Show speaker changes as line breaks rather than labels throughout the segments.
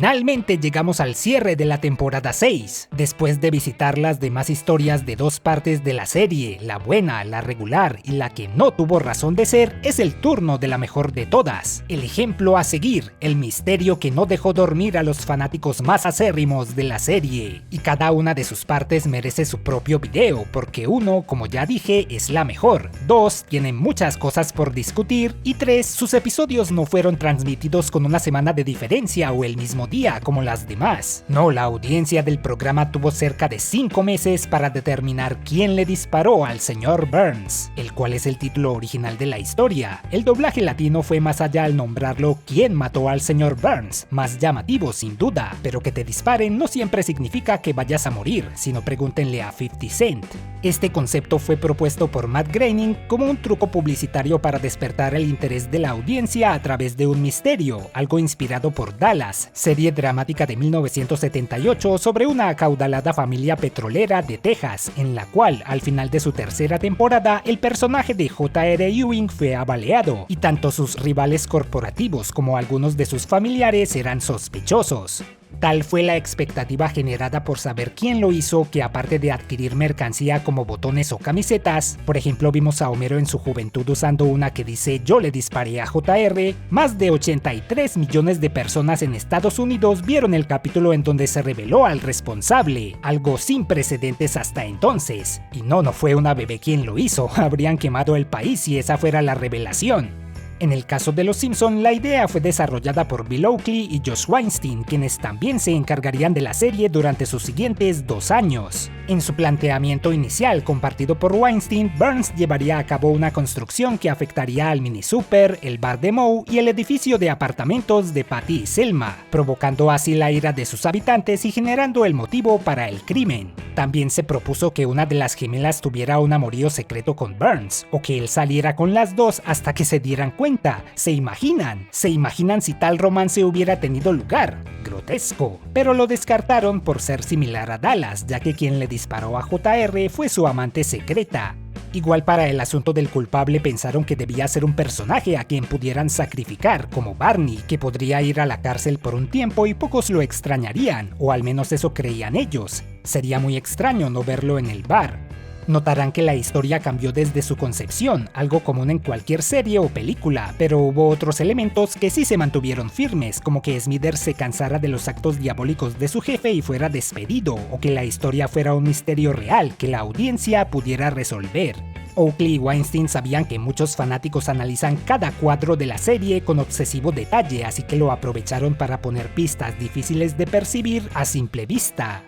Finalmente llegamos al cierre de la temporada 6. Después de visitar las demás historias de dos partes de la serie, la buena, la regular y la que no tuvo razón de ser, es el turno de la mejor de todas. El ejemplo a seguir, el misterio que no dejó dormir a los fanáticos más acérrimos de la serie. Y cada una de sus partes merece su propio video, porque 1, como ya dije, es la mejor. 2, tiene muchas cosas por discutir. Y 3, sus episodios no fueron transmitidos con una semana de diferencia o el mismo día como las demás. No, la audiencia del programa tuvo cerca de 5 meses para determinar quién le disparó al señor Burns, el cual es el título original de la historia. El doblaje latino fue más allá al nombrarlo ¿Quién mató al señor Burns?, más llamativo sin duda, pero que te disparen no siempre significa que vayas a morir, sino pregúntenle a 50 Cent. Este concepto fue propuesto por Matt Groening como un truco publicitario para despertar el interés de la audiencia a través de un misterio, algo inspirado por Dallas, serie dramática de 1978 sobre una acaudalada familia petrolera de Texas, en la cual, al final de su tercera temporada, el personaje de J.R. Ewing fue abaleado, y tanto sus rivales corporativos como algunos de sus familiares eran sospechosos. Tal fue la expectativa generada por saber quién lo hizo que, aparte de adquirir mercancía como botones o camisetas, por ejemplo vimos a Homero en su juventud usando una que dice "Yo le disparé a JR", más de 83 millones de personas en Estados Unidos vieron el capítulo en donde se reveló al responsable, algo sin precedentes hasta entonces. Y no fue una bebé quien lo hizo, habrían quemado el país si esa fuera la revelación. En el caso de Los Simpson, la idea fue desarrollada por Bill Oakley y Josh Weinstein, quienes también se encargarían de la serie durante sus siguientes 2 años. En su planteamiento inicial, compartido por Weinstein, Burns llevaría a cabo una construcción que afectaría al mini super, el bar de Moe y el edificio de apartamentos de Patty y Selma, provocando así la ira de sus habitantes y generando el motivo para el crimen. También se propuso que una de las gemelas tuviera un amorío secreto con Burns, o que él saliera con las dos hasta que se dieran cuenta. ¿Se imaginan si tal romance hubiera tenido lugar? Grotesco. Pero lo descartaron por ser similar a Dallas, ya que quien le disparó a JR fue su amante secreta. Igual para el asunto del culpable pensaron que debía ser un personaje a quien pudieran sacrificar, como Barney, que podría ir a la cárcel por un tiempo y pocos lo extrañarían, o al menos eso creían ellos. Sería muy extraño no verlo en el bar. Notarán que la historia cambió desde su concepción, algo común en cualquier serie o película, pero hubo otros elementos que sí se mantuvieron firmes, como que Smithers se cansara de los actos diabólicos de su jefe y fuera despedido, o que la historia fuera un misterio real que la audiencia pudiera resolver. Oakley y Weinstein sabían que muchos fanáticos analizan cada cuadro de la serie con obsesivo detalle, así que lo aprovecharon para poner pistas difíciles de percibir a simple vista.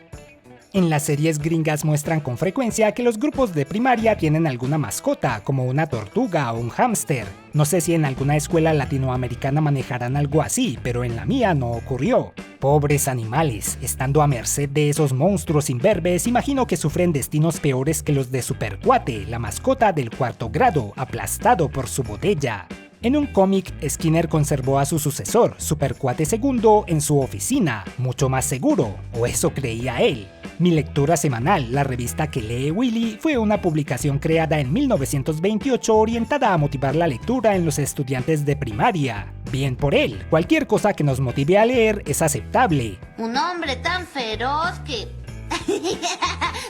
En las series gringas muestran con frecuencia que los grupos de primaria tienen alguna mascota, como una tortuga o un hámster. No sé si en alguna escuela latinoamericana manejarán algo así, pero en la mía no ocurrió. Pobres animales, estando a merced de esos monstruos imberbes, imagino que sufren destinos peores que los de Supercuate, la mascota del 4º grado, aplastado por su botella. En un cómic, Skinner conservó a su sucesor, Supercuate II, en su oficina, mucho más seguro, o eso creía él. Mi lectura semanal, la revista que lee Willy, fue una publicación creada en 1928 orientada a motivar la lectura en los estudiantes de primaria. Bien por él, cualquier cosa que nos motive a leer es aceptable.
Un hombre tan feroz que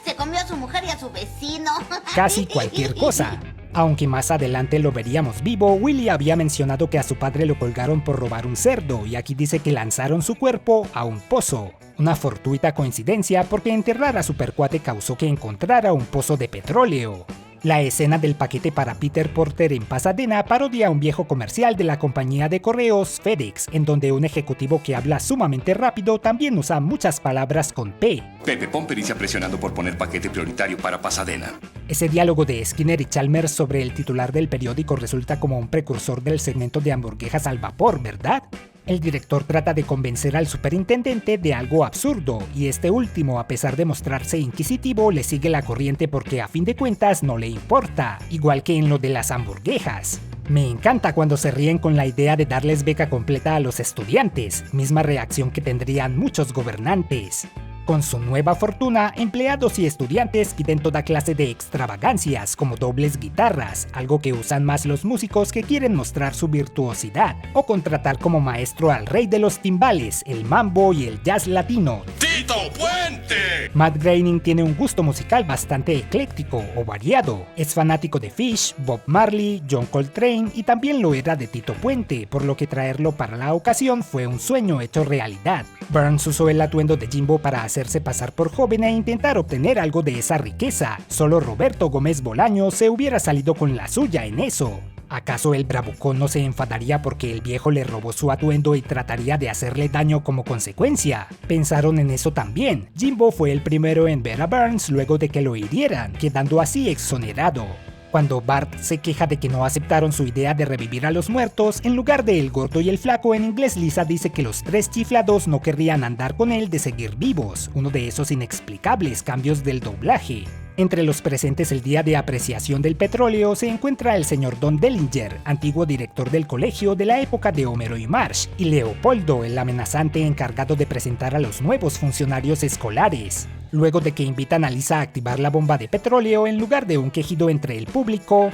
se comió a su mujer y a su vecino.
Casi cualquier cosa. Aunque más adelante lo veríamos vivo, Willy había mencionado que a su padre lo colgaron por robar un cerdo, y aquí dice que lanzaron su cuerpo a un pozo. Una fortuita coincidencia porque enterrar a Supercuate causó que encontrara un pozo de petróleo. La escena del paquete para Peter Porter en Pasadena parodia un viejo comercial de la compañía de correos FedEx, en donde un ejecutivo que habla sumamente rápido también usa muchas palabras con P.
Pepe, pon pericia presionando por poner paquete prioritario para Pasadena.
Ese diálogo de Skinner y Chalmers sobre el titular del periódico resulta como un precursor del segmento de hamburguesas al vapor, ¿verdad? El director trata de convencer al superintendente de algo absurdo, y este último, a pesar de mostrarse inquisitivo, le sigue la corriente porque a fin de cuentas no le importa, igual que en lo de las hamburguesas. Me encanta cuando se ríen con la idea de darles beca completa a los estudiantes, misma reacción que tendrían muchos gobernantes. Con su nueva fortuna, empleados y estudiantes piden toda clase de extravagancias como dobles guitarras, algo que usan más los músicos que quieren mostrar su virtuosidad, o contratar como maestro al rey de los timbales, el mambo y el jazz latino,
¡Tito Puente!
Matt Groening tiene un gusto musical bastante ecléctico o variado. Es fanático de Fish, Bob Marley, John Coltrane y también lo era de Tito Puente, por lo que traerlo para la ocasión fue un sueño hecho realidad. Burns usó el atuendo de Jimbo para hacerse pasar por joven e intentar obtener algo de esa riqueza. Solo Roberto Gómez Bolaño se hubiera salido con la suya en eso. ¿Acaso el bravucón no se enfadaría porque el viejo le robó su atuendo y trataría de hacerle daño como consecuencia? Pensaron en eso también. Jimbo fue el primero en ver a Burns luego de que lo hirieran, quedando así exonerado. Cuando Bart se queja de que no aceptaron su idea de revivir a los muertos, en lugar de el gordo y el flaco, en inglés Lisa dice que los tres chiflados no querrían andar con él de seguir vivos, uno de esos inexplicables cambios del doblaje. Entre los presentes el día de apreciación del petróleo se encuentra el señor Don Dellinger, antiguo director del colegio de la época de Homero y Marge, y Leopoldo, el amenazante encargado de presentar a los nuevos funcionarios escolares. Luego de que invitan a Lisa a activar la bomba de petróleo en lugar de un quejido entre el público,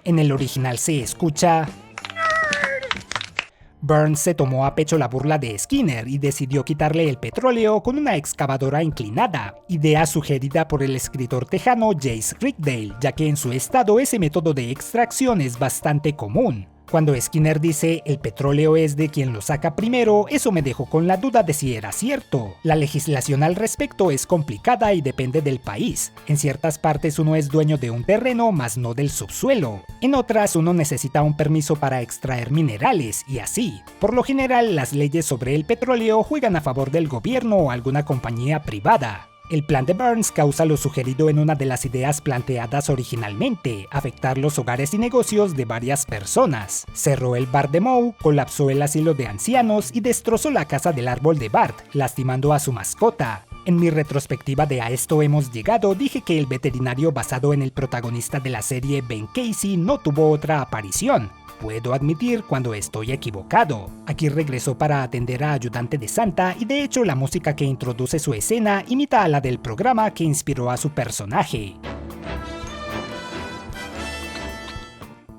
en el original se escucha... Burns se tomó a pecho la burla de Skinner y decidió quitarle el petróleo con una excavadora inclinada, idea sugerida por el escritor tejano Jace Rickdale, ya que en su estado ese método de extracción es bastante común. Cuando Skinner dice el petróleo es de quien lo saca primero, eso me dejó con la duda de si era cierto. La legislación al respecto es complicada y depende del país. En ciertas partes uno es dueño de un terreno, mas no del subsuelo. En otras uno necesita un permiso para extraer minerales y así. Por lo general, las leyes sobre el petróleo juegan a favor del gobierno o alguna compañía privada. El plan de Burns causa lo sugerido en una de las ideas planteadas originalmente, afectar los hogares y negocios de varias personas. Cerró el bar de Moe, colapsó el asilo de ancianos y destrozó la casa del árbol de Bart, lastimando a su mascota. En mi retrospectiva de A esto hemos llegado, dije que el veterinario basado en el protagonista de la serie Ben Casey no tuvo otra aparición. Puedo admitir cuando estoy equivocado. Aquí regresó para atender a Ayudante de Santa y de hecho la música que introduce su escena imita a la del programa que inspiró a su personaje.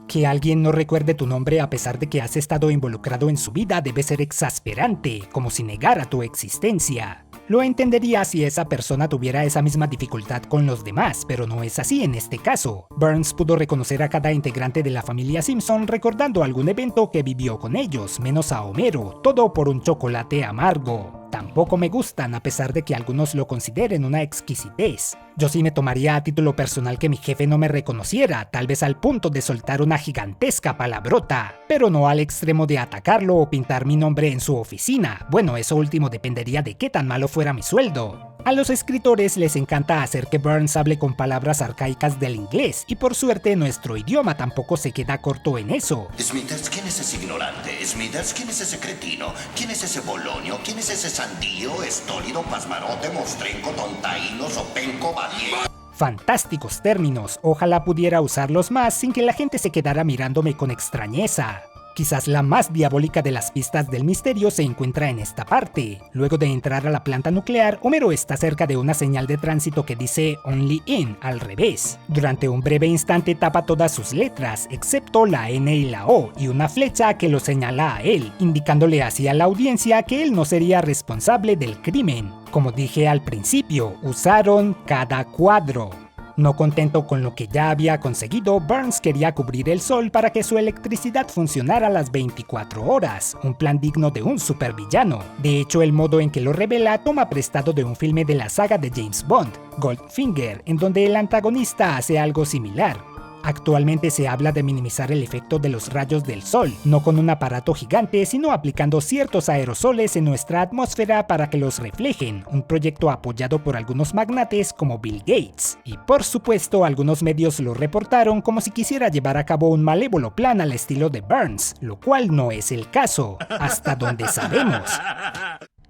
Que alguien no recuerde tu nombre a pesar de que has estado involucrado en su vida debe ser exasperante, como si negara tu existencia. Lo entendería si esa persona tuviera esa misma dificultad con los demás, pero no es así en este caso. Burns pudo reconocer a cada integrante de la familia Simpson recordando algún evento que vivió con ellos, menos a Homero, todo por un chocolate amargo. Tampoco me gustan, a pesar de que algunos lo consideren una exquisitez. Yo sí me tomaría a título personal que mi jefe no me reconociera, tal vez al punto de soltar una gigantesca palabrota, pero no al extremo de atacarlo o pintar mi nombre en su oficina. Bueno, eso último dependería de qué tan malo fuera mi sueldo. A los escritores les encanta hacer que Burns hable con palabras arcaicas del inglés, y por suerte nuestro idioma tampoco se queda corto en eso.
Smithers, ¿quién es ese ignorante? Smithers, ¿quién es ese cretino? ¿Quién es ese bolonio? ¿Quién es ese sandío, estólido, pasmarote, mostrenco, tontaíno, sopenco, valiente?
Fantásticos términos, ojalá pudiera usarlos más sin que la gente se quedara mirándome con extrañeza. Quizás la más diabólica de las pistas del misterio se encuentra en esta parte. Luego de entrar a la planta nuclear, Homero está cerca de una señal de tránsito que dice Only In al revés. Durante un breve instante tapa todas sus letras, excepto la N y la O, y una flecha que lo señala a él, indicándole así a la audiencia que él no sería responsable del crimen. Como dije al principio, usaron cada cuadro. No contento con lo que ya había conseguido, Burns quería cubrir el sol para que su electricidad funcionara las 24 horas, un plan digno de un supervillano. De hecho, el modo en que lo revela toma prestado de un filme de la saga de James Bond, Goldfinger, en donde el antagonista hace algo similar. Actualmente se habla de minimizar el efecto de los rayos del sol, no con un aparato gigante, sino aplicando ciertos aerosoles en nuestra atmósfera para que los reflejen, un proyecto apoyado por algunos magnates como Bill Gates. Y por supuesto, algunos medios lo reportaron como si quisiera llevar a cabo un malévolo plan al estilo de Burns, lo cual no es el caso, hasta donde sabemos.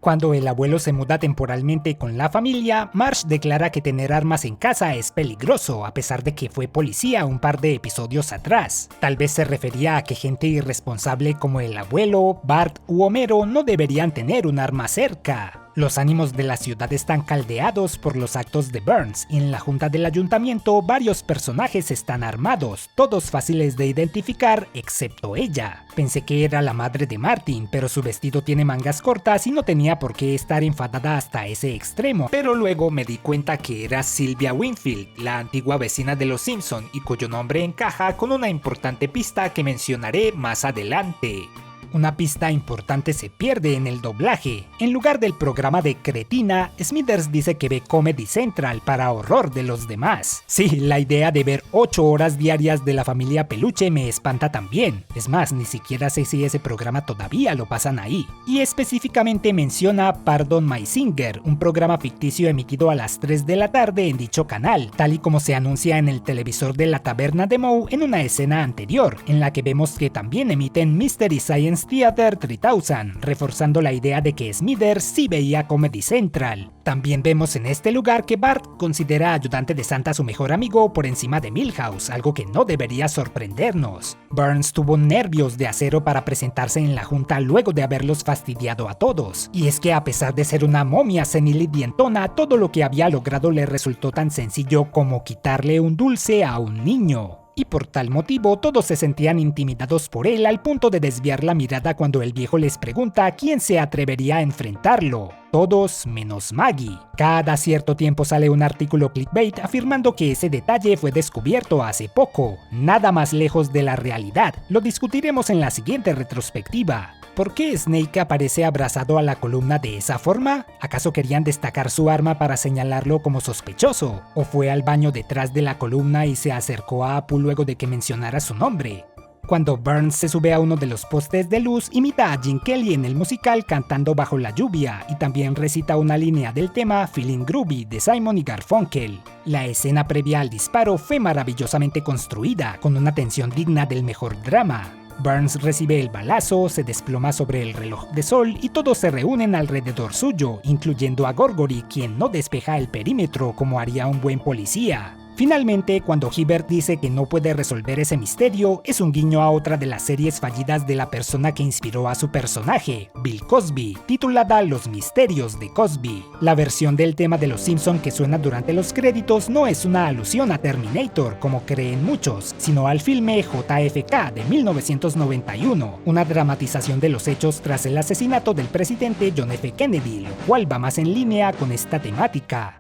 Cuando el abuelo se muda temporalmente con la familia, Marge declara que tener armas en casa es peligroso, a pesar de que fue policía un par de episodios atrás. Tal vez se refería a que gente irresponsable como el abuelo, Bart u Homero no deberían tener un arma cerca. Los ánimos de la ciudad están caldeados por los actos de Burns y en la junta del ayuntamiento varios personajes están armados, todos fáciles de identificar excepto ella. Pensé que era la madre de Martin, pero su vestido tiene mangas cortas y no tenía por qué estar enfadada hasta ese extremo, pero luego me di cuenta que era Sylvia Winfield, la antigua vecina de los Simpson y cuyo nombre encaja con una importante pista que mencionaré más adelante. Una pista importante se pierde en el doblaje. En lugar del programa de Cretina, Smithers dice que ve Comedy Central para horror de los demás. Sí, la idea de ver 8 horas diarias de la familia Peluche me espanta también. Es más, ni siquiera sé si ese programa todavía lo pasan ahí. Y específicamente menciona Pardon My Singer, un programa ficticio emitido a las 3 de la tarde en dicho canal, tal y como se anuncia en el televisor de la taberna de Moe en una escena anterior, en la que vemos que también emiten Mystery Science Theater 3000, reforzando la idea de que Smithers sí veía Comedy Central. También vemos en este lugar que Bart considera ayudante de Santa a su mejor amigo por encima de Milhouse, algo que no debería sorprendernos. Burns tuvo nervios de acero para presentarse en la junta luego de haberlos fastidiado a todos. Y es que a pesar de ser una momia senil y dientona, todo lo que había logrado le resultó tan sencillo como quitarle un dulce a un niño. Y por tal motivo todos se sentían intimidados por él al punto de desviar la mirada cuando el viejo les pregunta quién se atrevería a enfrentarlo. Todos menos Maggie. Cada cierto tiempo sale un artículo clickbait afirmando que ese detalle fue descubierto hace poco. Nada más lejos de la realidad. Lo discutiremos en la siguiente retrospectiva. ¿Por qué Snake aparece abrazado a la columna de esa forma? ¿Acaso querían destacar su arma para señalarlo como sospechoso? ¿O fue al baño detrás de la columna y se acercó a Apu luego de que mencionara su nombre? Cuando Burns se sube a uno de los postes de luz, imita a Gene Kelly en el musical cantando Bajo la lluvia y también recita una línea del tema Feeling Groovy de Simon y Garfunkel. La escena previa al disparo fue maravillosamente construida, con una tensión digna del mejor drama. Burns recibe el balazo, se desploma sobre el reloj de sol y todos se reúnen alrededor suyo, incluyendo a Gorgory, quien no despeja el perímetro como haría un buen policía. Finalmente, cuando Hibbert dice que no puede resolver ese misterio, es un guiño a otra de las series fallidas de la persona que inspiró a su personaje, Bill Cosby, titulada Los Misterios de Cosby. La versión del tema de Los Simpson que suena durante los créditos no es una alusión a Terminator, como creen muchos, sino al filme JFK de 1991, una dramatización de los hechos tras el asesinato del presidente John F. Kennedy, lo cual va más en línea con esta temática.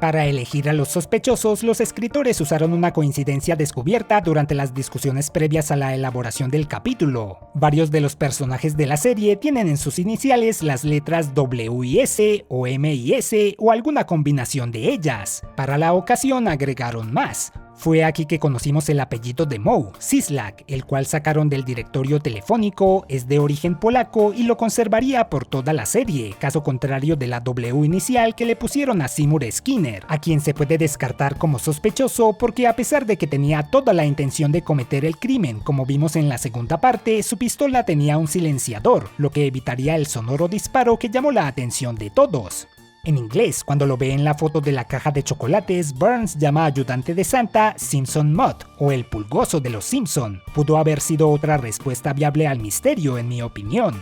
Para elegir a los sospechosos, los escritores usaron una coincidencia descubierta durante las discusiones previas a la elaboración del capítulo. Varios de los personajes de la serie tienen en sus iniciales las letras W y S o M y S o alguna combinación de ellas. Para la ocasión agregaron más. Fue aquí que conocimos el apellido de Moe, Sislak, el cual sacaron del directorio telefónico, es de origen polaco y lo conservaría por toda la serie, caso contrario de la W inicial que le pusieron a Seymour Skinner, a quien se puede descartar como sospechoso porque a pesar de que tenía toda la intención de cometer el crimen, como vimos en la segunda parte, su pistola tenía un silenciador, lo que evitaría el sonoro disparo que llamó la atención de todos. En inglés, cuando lo ve en la foto de la caja de chocolates, Burns llama ayudante de Santa Simpson Mutt, o el pulgoso de los Simpson. Pudo haber sido otra respuesta viable al misterio, en mi opinión.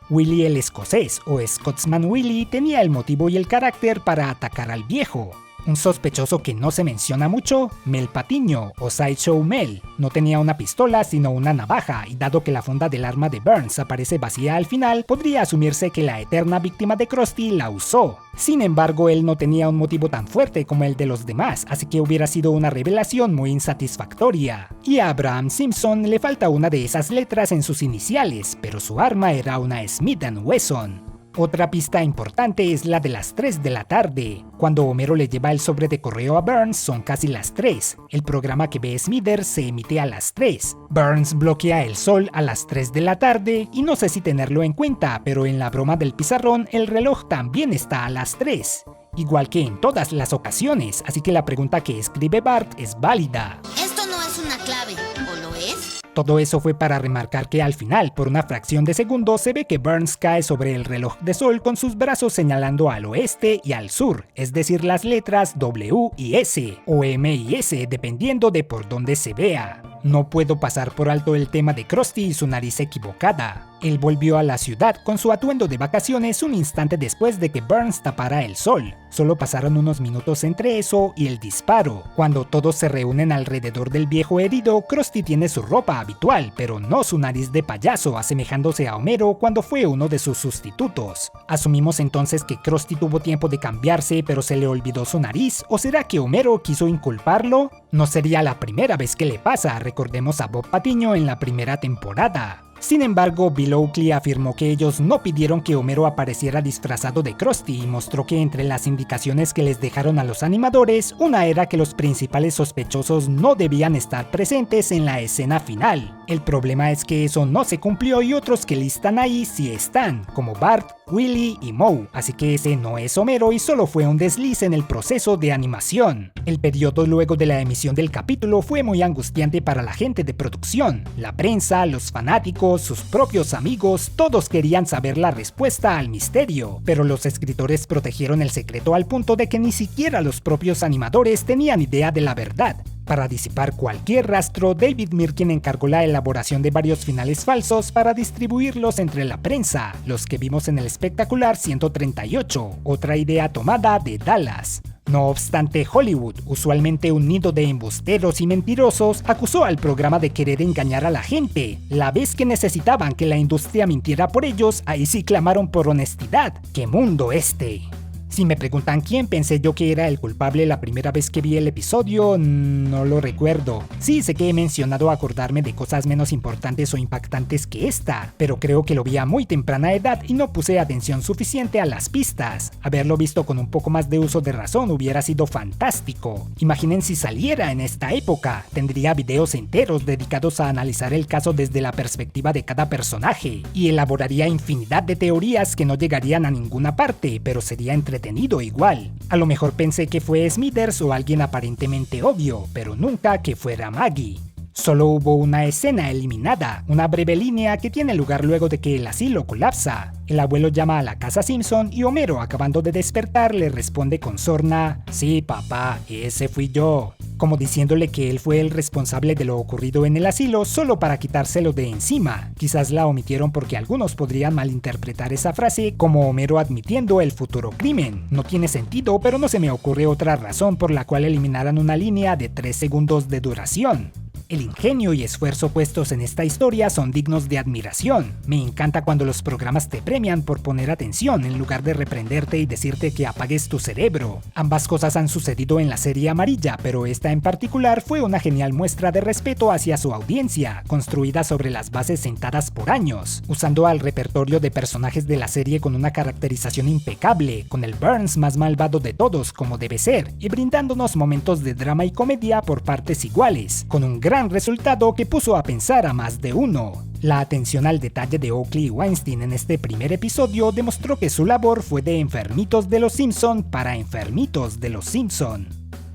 Willie el escocés, o Scotsman Willie, tenía el motivo y el carácter para atacar al viejo. Un sospechoso que no se menciona mucho, Mel Patiño, o Sideshow Mel, no tenía una pistola sino una navaja, y dado que la funda del arma de Burns aparece vacía al final, podría asumirse que la eterna víctima de Krusty la usó. Sin embargo, él no tenía un motivo tan fuerte como el de los demás, así que hubiera sido una revelación muy insatisfactoria. Y a Abraham Simpson le falta una de esas letras en sus iniciales, pero su arma era una Smith & Wesson. Otra pista importante es la de las 3 de la tarde. Cuando Homero le lleva el sobre de correo a Burns son casi las 3. El programa que ve Smithers se emite a las 3. Burns bloquea el sol a las 3 de la tarde y no sé si tenerlo en cuenta, pero en la broma del pizarrón el reloj también está a las 3. Igual que en todas las ocasiones, así que la pregunta que escribe Bart es válida.
Esto no es una clave, ¿o lo es?
Todo eso fue para remarcar que al final, por una fracción de segundo, se ve que Burns cae sobre el reloj de sol con sus brazos señalando al oeste y al sur, es decir, las letras W y S, o M y S, dependiendo de por dónde se vea. No puedo pasar por alto el tema de Krusty y su nariz equivocada. Él volvió a la ciudad con su atuendo de vacaciones un instante después de que Burns tapara el sol. Solo pasaron unos minutos entre eso y el disparo. Cuando todos se reúnen alrededor del viejo herido, Krusty tiene su ropa habitual, pero no su nariz de payaso, asemejándose a Homero cuando fue uno de sus sustitutos. Asumimos entonces que Krusty tuvo tiempo de cambiarse, pero se le olvidó su nariz, ¿o será que Homero quiso inculparlo? No sería la primera vez que le pasa, recordemos a Bob Patiño en la primera temporada. Sin embargo, Bill Oakley afirmó que ellos no pidieron que Homero apareciera disfrazado de Krusty y mostró que entre las indicaciones que les dejaron a los animadores, una era que los principales sospechosos no debían estar presentes en la escena final. El problema es que eso no se cumplió y otros que listan ahí sí están, como Bart, Willy y Moe, así que ese no es Homero y solo fue un desliz en el proceso de animación. El periodo luego de la emisión del capítulo fue muy angustiante para la gente de producción. La prensa, los fanáticos, sus propios amigos, todos querían saber la respuesta al misterio, pero los escritores protegieron el secreto al punto de que ni siquiera los propios animadores tenían idea de la verdad. Para disipar cualquier rastro, David Mirkin encargó la elaboración de varios finales falsos para distribuirlos entre la prensa, los que vimos en el espectacular 138, otra idea tomada de Dallas. No obstante, Hollywood, usualmente un nido de embusteros y mentirosos, acusó al programa de querer engañar a la gente. La vez que necesitaban que la industria mintiera por ellos, ahí sí clamaron por honestidad. ¡Qué mundo este! Si me preguntan quién pensé yo que era el culpable la primera vez que vi el episodio, no lo recuerdo. Sí, sé que he mencionado acordarme de cosas menos importantes o impactantes que esta, pero creo que lo vi a muy temprana edad y no puse atención suficiente a las pistas. Haberlo visto con un poco más de uso de razón hubiera sido fantástico. Imaginen si saliera en esta época, tendría videos enteros dedicados a analizar el caso desde la perspectiva de cada personaje, y elaboraría infinidad de teorías que no llegarían a ninguna parte, pero sería entretenido igual. A lo mejor pensé que fue Smithers o alguien aparentemente obvio, pero nunca que fuera Maggie. Solo hubo una escena eliminada, una breve línea que tiene lugar luego de que el asilo colapsa. El abuelo llama a la casa Simpson y Homero, acabando de despertar, le responde con sorna: "Sí, papá, ese fui yo", como diciéndole que él fue el responsable de lo ocurrido en el asilo solo para quitárselo de encima. Quizás la omitieron porque algunos podrían malinterpretar esa frase como Homero admitiendo el futuro crimen. No tiene sentido, pero no se me ocurre otra razón por la cual eliminaran una línea de 3 segundos de duración. El ingenio y esfuerzo puestos en esta historia son dignos de admiración. Me encanta cuando los programas te premian por poner atención en lugar de reprenderte y decirte que apagues tu cerebro. Ambas cosas han sucedido en la serie amarilla, pero esta en particular fue una genial muestra de respeto hacia su audiencia, construida sobre las bases sentadas por años, usando al repertorio de personajes de la serie con una caracterización impecable, con el Burns más malvado de todos como debe ser, y brindándonos momentos de drama y comedia por partes iguales, con un gran resultado que puso a pensar a más de uno. La atención al detalle de Oakley y Weinstein en este primer episodio demostró que su labor fue de enfermitos de los Simpson para enfermitos de los Simpson.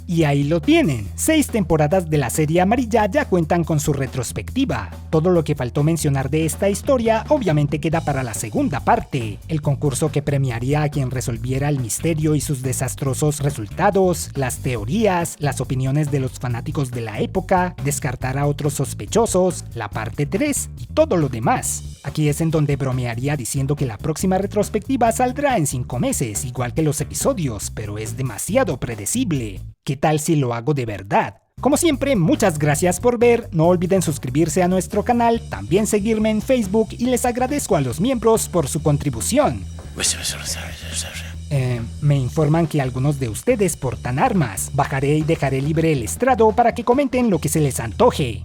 Y ahí lo tienen, 6 temporadas de la serie amarilla ya cuentan con su retrospectiva. Todo lo que faltó mencionar de esta historia obviamente queda para la segunda parte, el concurso que premiaría a quien resolviera el misterio y sus desastrosos resultados, las teorías, las opiniones de los fanáticos de la época, descartar a otros sospechosos, la parte 3 y todo lo demás. Aquí es en donde bromearía diciendo que la próxima retrospectiva saldrá en 5 meses, igual que los episodios, pero es demasiado predecible. ¿Qué tal si lo hago de verdad? Como siempre, muchas gracias por ver, no olviden suscribirse a nuestro canal, también seguirme en Facebook y les agradezco a los miembros por su contribución. Me informan que algunos de ustedes portan armas, bajaré y dejaré libre el estrado para que comenten lo que se les antoje.